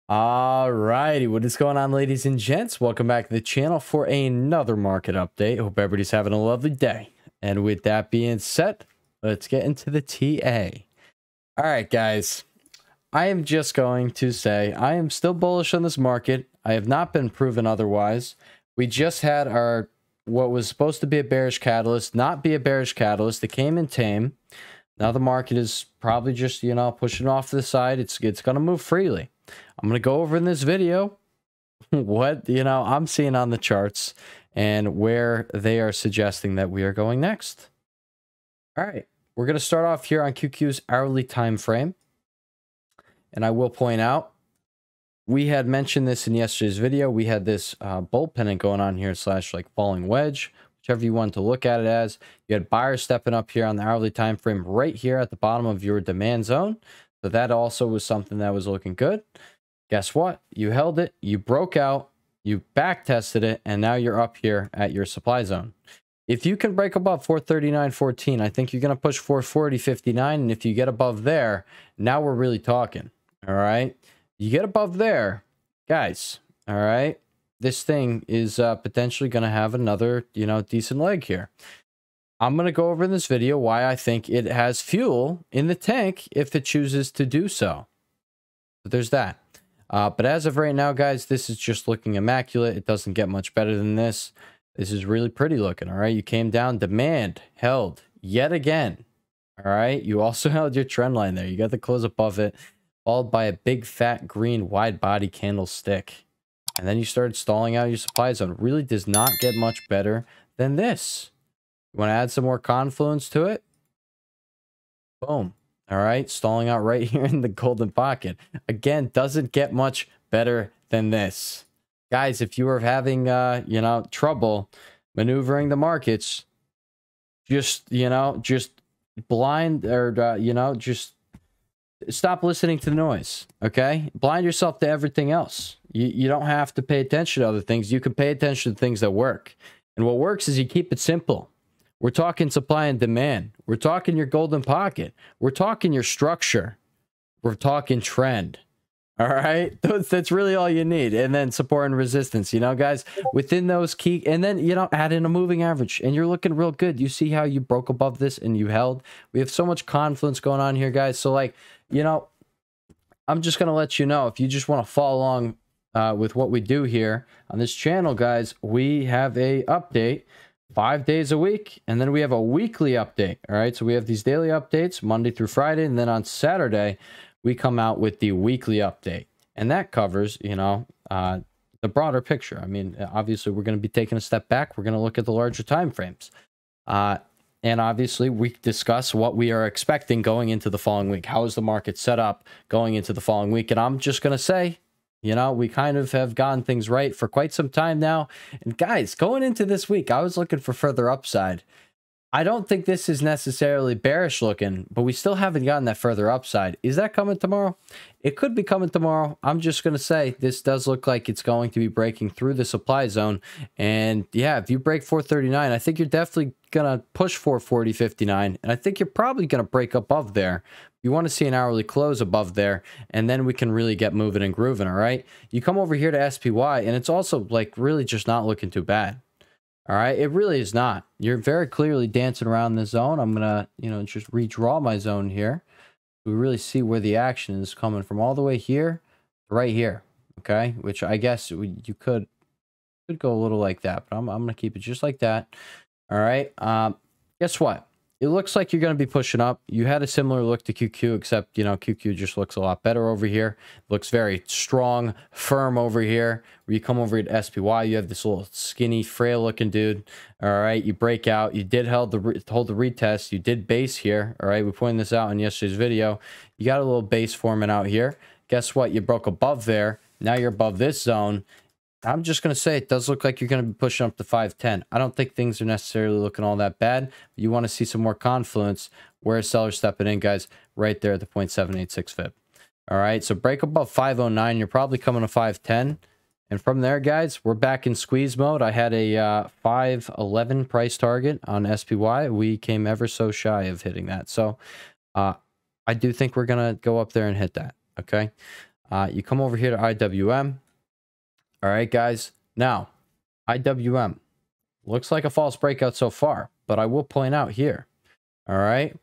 Alrighty, what is going on, ladies and gents? Welcome back to the channel for another market update. Hope everybody's having a lovely day. And with that being said, let's get into the TA. All right, guys, I am just going to say I am still bullish on this market. I have not been proven otherwise. We just had our what was supposed to be a bearish catalyst not be a bearish catalyst. It came in tame. Now the market is probably just, pushing off to the side. It's going to move freely. I'm going to go over in this video what, I'm seeing on the charts and where they are suggesting that we are going next. All right. We're going to start off here on QQ's hourly time frame. And I will point out, we had mentioned this in yesterday's video. We had this bull pennant going on here / like falling wedge, whichever you want to look at it as. You had buyers stepping up here on the hourly time frame right here at the bottom of your demand zone. So that also was something that was looking good. Guess what? You held it, you broke out, you back tested it, and now you're up here at your supply zone. If you can break above 439.14, I think you're going to push 440.59. And if you get above there, now we're really talking. All right. You get above there, guys. All right. This thing is potentially going to have another, decent leg here. I'm going to go over in this video why I think it has fuel in the tank if it chooses to do so. So there's that. But as of right now, guys, this is just looking immaculate. It doesn't get much better than this. This is really pretty looking. All right. You came down, demand held yet again. All right. You also held your trend line there. You got the close above it, followed by a big fat green wide body candlestick. And then you started stalling out your supply zone. Really does not get much better than this. You want to add some more confluence to it? Boom. All right. Stalling out right here in the golden pocket. Again, doesn't get much better than this. Guys, if you are having, trouble maneuvering the markets, just blind or, just stop listening to the noise. Okay. Blind yourself to everything else. You don't have to pay attention to other things. You can pay attention to things that work. And what works is you keep it simple. We're talking supply and demand. We're talking your golden pocket. We're talking your structure. We're talking trend. All right. That's really all you need. And then support and resistance, guys, within those key. And then, add in a moving average and you're looking real good. You see how you broke above this and you held. We have so much confluence going on here, guys. So I'm just going to let you know if you just want to follow along with what we do here on this channel, guys, we have a update 5 days a week, and then we have a weekly update. All right. So we have these daily updates Monday through Friday. And then on Saturday, we come out with the weekly update. And that covers, the broader picture. I mean, obviously, we're going to be taking a step back. We're going to look at the larger time frames. And obviously, we discuss what we are expecting going into the following week. How is the market set up going into the following week? And I'm just going to say, we kind of have gotten things right for quite some time now. And guys, going into this week, I was looking for further upside. I don't think this is necessarily bearish looking, but we still haven't gotten that further upside. Is that coming tomorrow? It could be coming tomorrow. I'm just going to say this does look like it's going to be breaking through the supply zone. And yeah, if you break 439, I think you're definitely going to push 440.59. And I think you're probably going to break above there. You want to see an hourly close above there, and then we can really get moving and grooving. All right. You come over here to SPY, and it's also like really just not looking too bad. All right. It really is not. You're very clearly dancing around the zone. I'm going to, just redraw my zone here. We really see where the action is coming from all the way here, right here. Okay. Which I guess you could go a little like that, but I'm going to keep it just like that. All right. Guess what? It looks like you're going to be pushing up. You had a similar look to QQ, except, QQ just looks a lot better over here. Looks very strong, firm over here. Where you come over to SPY, you have this little skinny, frail looking dude. All right. You break out. You did hold the retest. You did base here. All right. We pointed this out in yesterday's video. You got a little base forming out here. Guess what? You broke above there. Now you're above this zone. I'm just going to say it does look like you're going to be pushing up to 510. I don't think things are necessarily looking all that bad. You want to see some more confluence. Where is seller stepping in, guys? Right there at the 0.786 fib. All right. So break above 509. You're probably coming to 510. And from there, guys, we're back in squeeze mode. I had a 511 price target on SPY. We came ever so shy of hitting that. So I do think we're going to go up there and hit that. Okay. You come over here to IWM. All right, guys. Now, IWM looks like a false breakout so far, but I will point out here. All right.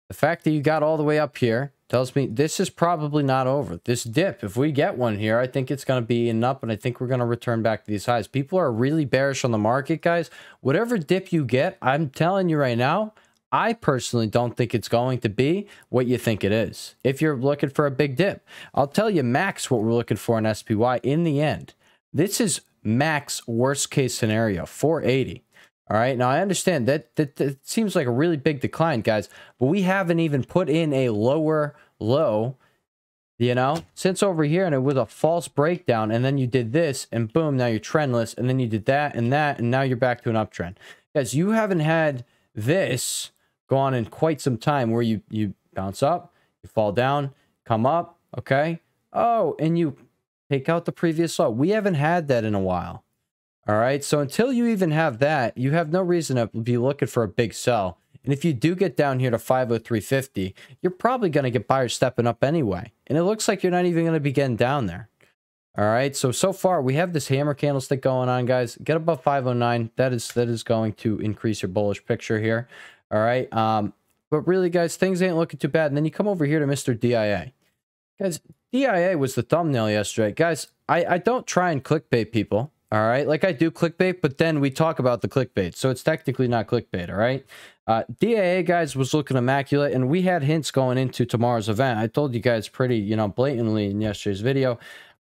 The fact that you got all the way up here tells me this is probably not over. This dip, if we get one here, I think it's going to be an up, and I think we're going to return back to these highs. People are really bearish on the market, guys. Whatever dip you get, I'm telling you right now, I personally don't think it's going to be what you think it is. If you're looking for a big dip, I'll tell you max what we're looking for in SPY in the end. This is max worst case scenario, 480. All right. Now, I understand that seems like a really big decline, guys, but we haven't even put in a lower low, you know, since over here, and it was a false breakdown. And then you did this and boom, now you're trendless. And then you did that. And now you're back to an uptrend. Guys, you haven't had this go on in quite some time where you bounce up, you fall down, come up. Okay. Oh, and you take out the previous low. We haven't had that in a while. All right, so until you even have that, you have no reason to be looking for a big sell. And if you do get down here to 503.50, you're probably going to get buyers stepping up anyway. And it looks like you're not even going to be getting down there. All right, so far we have this hammer candlestick going on, guys. Get above 509. That is going to increase your bullish picture here. All right, but really, guys, things ain't looking too bad. And then you come over here to Mr. DIA. Guys, DIA was the thumbnail yesterday. Guys, I don't try and clickbait people. All right, like I do clickbait, but then we talk about the clickbait, so it's technically not clickbait. All right, DAA, guys, was looking immaculate, and we had hints going into tomorrow's event. I told you guys pretty, you know, blatantly in yesterday's video.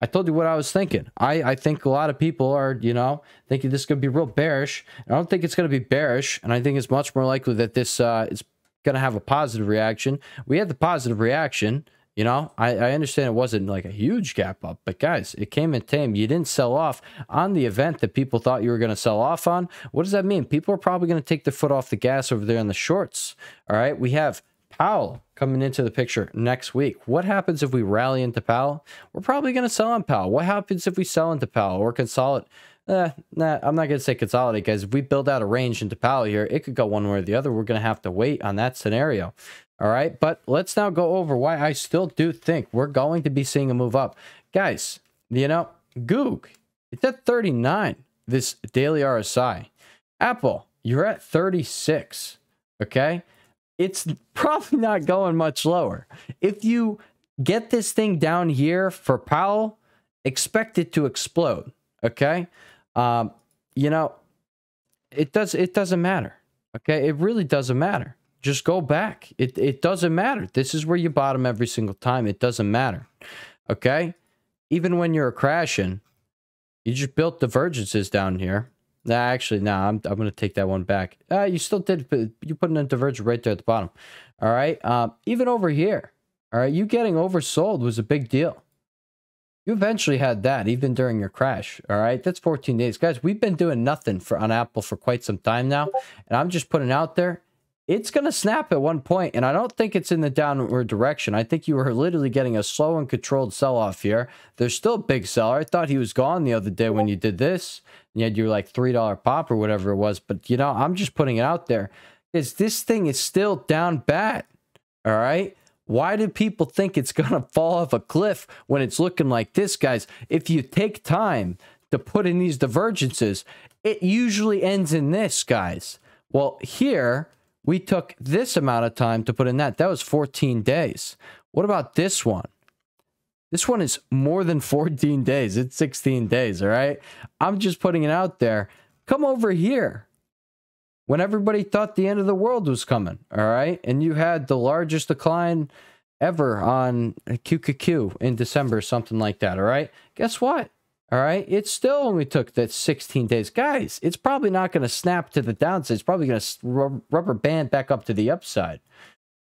I told you what I was thinking. I think a lot of people are, you know, thinking this could be real bearish. I don't think it's going to be bearish, and I think it's much more likely that this is going to have a positive reaction. We had the positive reaction. You know, I understand it wasn't like a huge gap up, but guys, it came in tame. You didn't sell off on the event that people thought you were going to sell off on. What does that mean? People are probably going to take their foot off the gas over there in the shorts. All right, we have Powell coming into the picture next week. What happens if we rally into Powell? We're probably going to sell on Powell. What happens if we sell into Powell or consolidate? Nah, I'm not going to say consolidate, guys. If we build out a range into Powell here, it could go one way or the other. We're going to have to wait on that scenario. All right, but let's now go over why I still do think we're going to be seeing a move up. Guys, you know, Goog, it's at 39, this daily RSI. Apple, you're at 36, okay? It's probably not going much lower. If you get this thing down here for Powell, expect it to explode, okay? You know, it doesn't matter, okay? It really doesn't matter. Just go back. It doesn't matter. This is where you bottom every single time. It doesn't matter. Okay? Even when you're crashing, you just built divergences down here. Nah, actually, nah, I'm going to take that one back. You still did, but you put in a divergence right there at the bottom. All right? Even over here, all right, you getting oversold was a big deal. You eventually had that, even during your crash. All right? That's 14 days. Guys, we've been doing nothing on Apple for quite some time now, and I'm just putting out there, it's going to snap at one point, and I don't think it's in the downward direction. I think you were literally getting a slow and controlled sell-off here. There's still a big seller. I thought he was gone the other day when you did this. You had your like $3 pop or whatever it was. But, you know, I'm just putting it out there. Because this thing is still down bad. All right? Why do people think it's going to fall off a cliff when it's looking like this, guys? If you take time to put in these divergences, it usually ends in this, guys. Well, here, we took this amount of time to put in that. That was 14 days. What about this one? This one is more than 14 days. It's 16 days, all right? I'm just putting it out there. Come over here. When everybody thought the end of the world was coming, all right? And you had the largest decline ever on QQQ in December, something like that, all right? Guess what? All right, it still only took that 16 days. Guys, it's probably not going to snap to the downside. It's probably going to rubber band back up to the upside.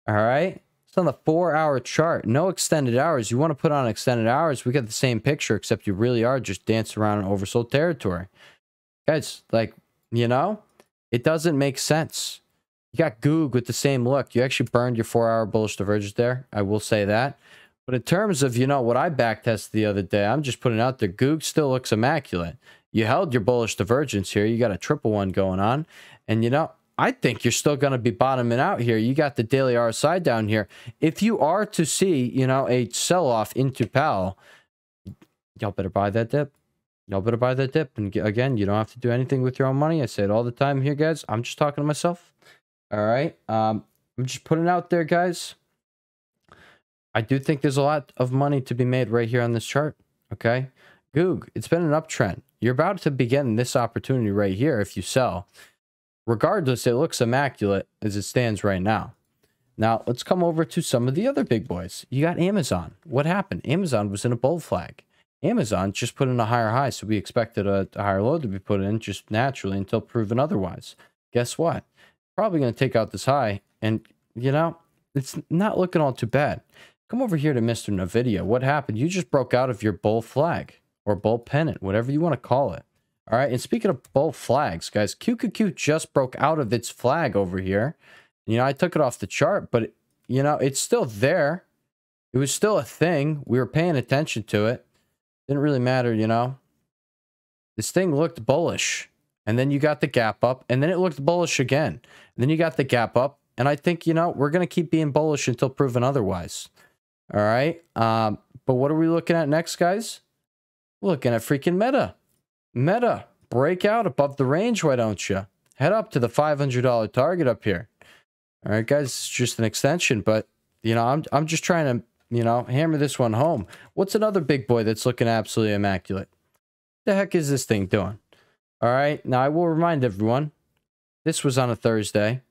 All right, it's on the 4-hour chart. No extended hours. You want to put on extended hours, we got the same picture, except you really are just dancing around in oversold territory. Guys, like, you know, it doesn't make sense. You got Goog with the same look. You actually burned your 4-hour bullish divergence there. I will say that. But in terms of, you know, what I backtested the other day, I'm just putting out there, Goog still looks immaculate. You held your bullish divergence here. You got a triple one going on. And, you know, I think you're still going to be bottoming out here. You got the daily RSI down here. If you are to see, you know, a sell-off into Powell, y'all better buy that dip. Y'all better buy that dip. And again, you don't have to do anything with your own money. I say it all the time here, guys. I'm just talking to myself. All right. I'm just putting it out there, guys. I do think there's a lot of money to be made right here on this chart. Okay. Goog, it's been an uptrend. You're about to be getting this opportunity right here if you sell. Regardless, it looks immaculate as it stands right now. Now, let's come over to some of the other big boys. You got Amazon. What happened? Amazon was in a bull flag. Amazon just put in a higher high, so we expected a higher low to be put in just naturally until proven otherwise. Guess what? Probably going to take out this high, and, you know, it's not looking all too bad. Come over here to Mr. Nvidia. What happened? You just broke out of your bull flag. Or bull pennant, whatever you want to call it. All right, and speaking of bull flags, guys, QQQ just broke out of its flag over here. You know, I took it off the chart, but, you know, it's still there. It was still a thing. We were paying attention to it. Didn't really matter, you know. This thing looked bullish. And then you got the gap up, and then it looked bullish again. And then you got the gap up, and I think, you know, we're going to keep being bullish until proven otherwise. All right, but what are we looking at next, guys? Looking at freaking Meta. Meta, break out above the range, why don't you? Head up to the $500 target up here. All right, guys, it's just an extension, but, you know, I'm just trying to, you know, hammer this one home. What's another big boy that's looking absolutely immaculate? What the heck is this thing doing? All right, now I will remind everyone, this was on a Thursday.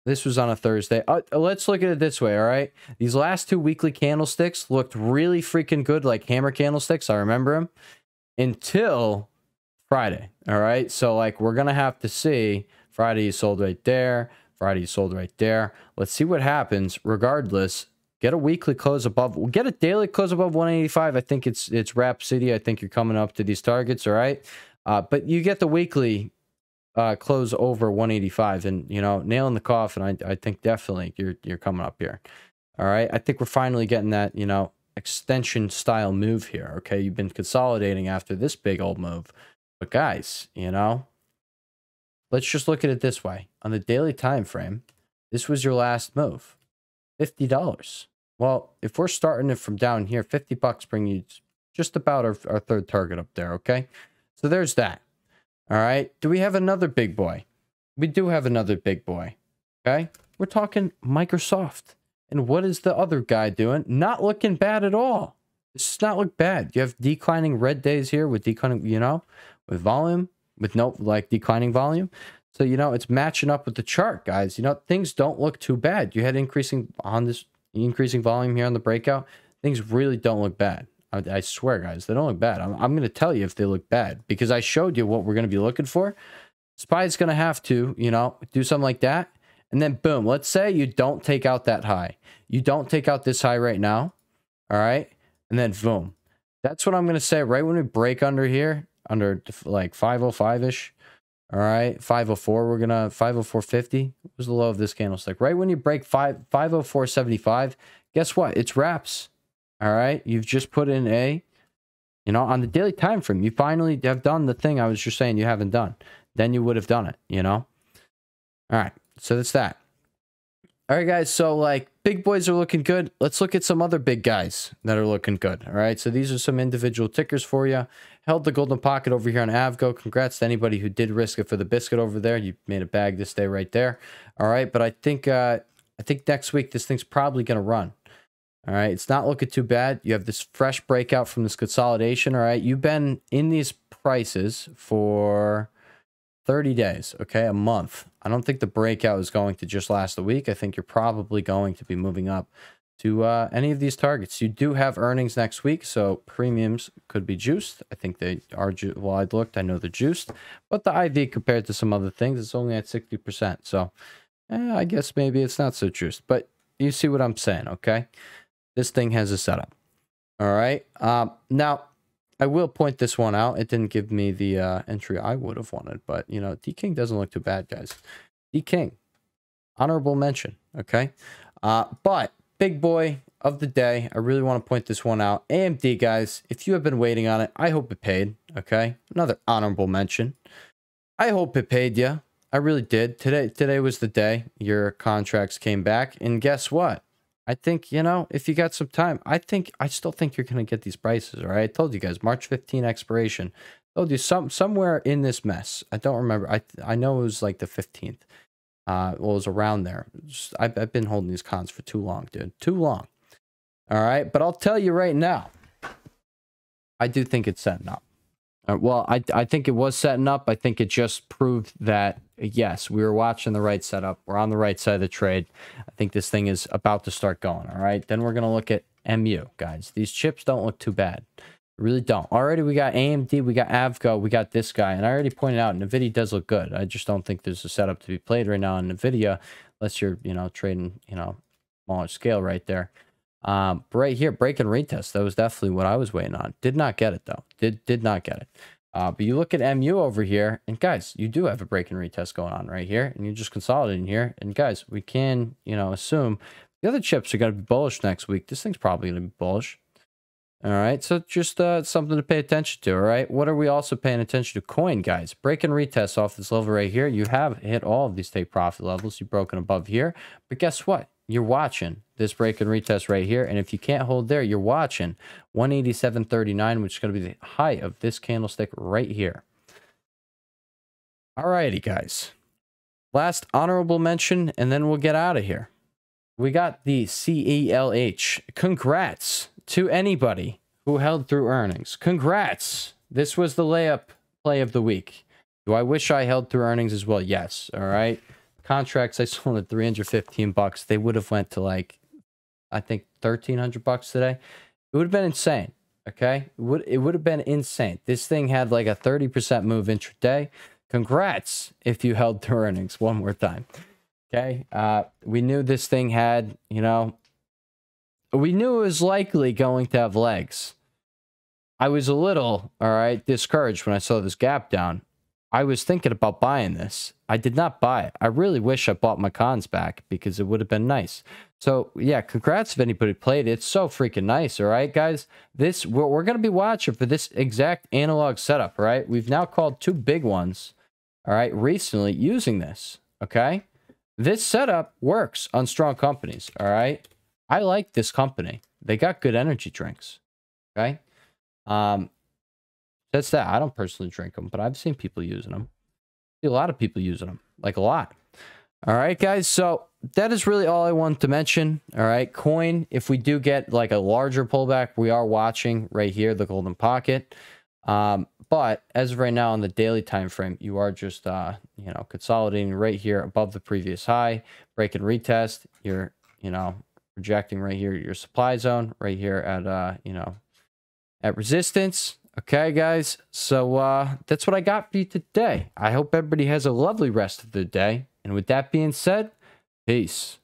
This was on a Thursday. Let's look at it this way, all right? These last two weekly candlesticks looked really freaking good, like hammer candlesticks. I remember them. Until Friday, all right? So, like, we're going to have to see. Friday, you sold right there. Friday, you sold right there. Let's see what happens. Regardless, get a weekly close above. We'll get a daily close above 185. I think it's Rhapsody. I think you're coming up to these targets, all right? But you get the weekly close over 185, and, you know, nail in the coffin. I think definitely you're coming up here. All right, I think we're finally getting that, you know, extension style move here. Okay, you've been consolidating after this big old move, but guys, you know, let's just look at it this way. On the daily time frame, this was your last move, $50. Well, if we're starting it from down here, $50 bring you just about our third target up there. Okay, so there's that. All right. Do we have another big boy? We do have another big boy. Okay. We're talking Microsoft. And what is the other guy doing? Not looking bad at all. This does not look bad. You have declining red days here with declining, you know, with volume, with no, like, declining volume. So, you know, it's matching up with the chart, guys. You know, things don't look too bad. You had increasing volume here on the breakout. Things really don't look bad. I swear, guys, they don't look bad. I'm going to tell you if they look bad, because I showed you what we're going to be looking for. SPY's going to have to, you know, do something like that. And then, boom, let's say you don't take out that high. You don't take out this high right now. All right. And then, boom. That's what I'm going to say right when we break under here, under like 505-ish. All right. 504, we're going to 504.50 was the low of this candlestick. Right when you break 504.75, guess what? It's wraps. All right, you've just put in a, you know, on the daily time frame, you finally have done the thing I was just saying you haven't done. Then you would have done it, you know. All right, so that's that. All right, guys, so, like, big boys are looking good. Let's look at some other big guys that are looking good. All right, so these are some individual tickers for you. Held the golden pocket over here on Avgo. Congrats to anybody who did risk it for the biscuit over there. You made a bag this day right there. All right, but I think next week this thing's probably going to run. All right, it's not looking too bad. You have this fresh breakout from this consolidation. All right, you've been in these prices for 30 days, okay, a month. I don't think the breakout is going to just last a week. I think you're probably going to be moving up to any of these targets. You do have earnings next week, so premiums could be juiced. I think they are, well, I looked, I know they're juiced, but the IV compared to some other things, it's only at 60%. So I guess maybe it's not so juiced, but you see what I'm saying, okay? This thing has a setup. All right. Now, I will point this one out. It didn't give me the entry I would have wanted, but, you know, D-King doesn't look too bad, guys. D-King, honorable mention, okay? But big boy, of the day, I really want to point this one out. AMD, guys, if you have been waiting on it, I hope it paid, okay? Another honorable mention. I hope it paid you. I really did. Today was the day your contracts came back, and guess what? I think, you know, if you got some time, I still think you're going to get these prices, all right? I told you guys, March 15 expiration. I told you somewhere in this mess. I don't remember. I know it was like the 15th. Well, it was around there. I've been holding these cons for too long, dude. Too long. All right, but I'll tell you right now, I do think it's setting up. Well, I think it was setting up. I think it just proved that, yes, we were watching the right setup. We're on the right side of the trade. I think this thing is about to start going, all right? Then we're going to look at MU, guys. These chips don't look too bad. Really don't. Already we got AMD, we got Avgo, we got this guy. And I already pointed out, NVIDIA does look good. I just don't think there's a setup to be played right now on NVIDIA, unless you're, you know, trading, you know, smaller scale right there. But right here, break and retest. That was definitely what I was waiting on. Did not get it, though. Did not get it. But you look at MU over here, and guys, you do have a break and retest going on right here. And you're just consolidating here. And guys, we can, you know, assume the other chips are going to be bullish next week. This thing's probably going to be bullish. All right, so just something to pay attention to, all right? What are we also paying attention to? Coin, guys. Break and retest off this level right here. You have hit all of these take profit levels. You've broken above here. But guess what? You're watching this break and retest right here. And if you can't hold there, you're watching 187.39, which is going to be the high of this candlestick right here. All righty, guys. Last honorable mention, and then we'll get out of here. We got the CELH. Congrats to anybody who held through earnings. Congrats. This was the layup play of the week. Do I wish I held through earnings as well? Yes. All right. Contracts I sold at 315 bucks. They would have went to like, I think 1,300 bucks today. It would have been insane. Okay. It would have been insane. This thing had like a 30% move intraday. Congrats if you held through earnings one more time. Okay. We knew this thing had, you know, we knew it was likely going to have legs. I was a little, all right, discouraged when I saw this gap down. I was thinking about buying this. I did not buy it. I really wish I bought my cons back because it would have been nice. So, yeah, congrats if anybody played it. It's so freaking nice, all right, guys? This, we're going to be watching for this exact analog setup, all right? We've now called two big ones, all right, recently using this, okay? This setup works on strong companies, all right? I like this company. They got good energy drinks. Okay. That's that. I don't personally drink them, but I've seen people using them. I see a lot of people using them. Like a lot. All right, guys. So that is really all I wanted to mention. All right. Coin, if we do get like a larger pullback, we are watching right here, the golden pocket. But as of right now on the daily time frame, you are just you know, consolidating right here above the previous high, break and retest. You're, you know, rejecting right here your supply zone right here at you know, at resistance. Okay, guys, so that's what I got for you today. I hope everybody has a lovely rest of the day, and with that being said, peace.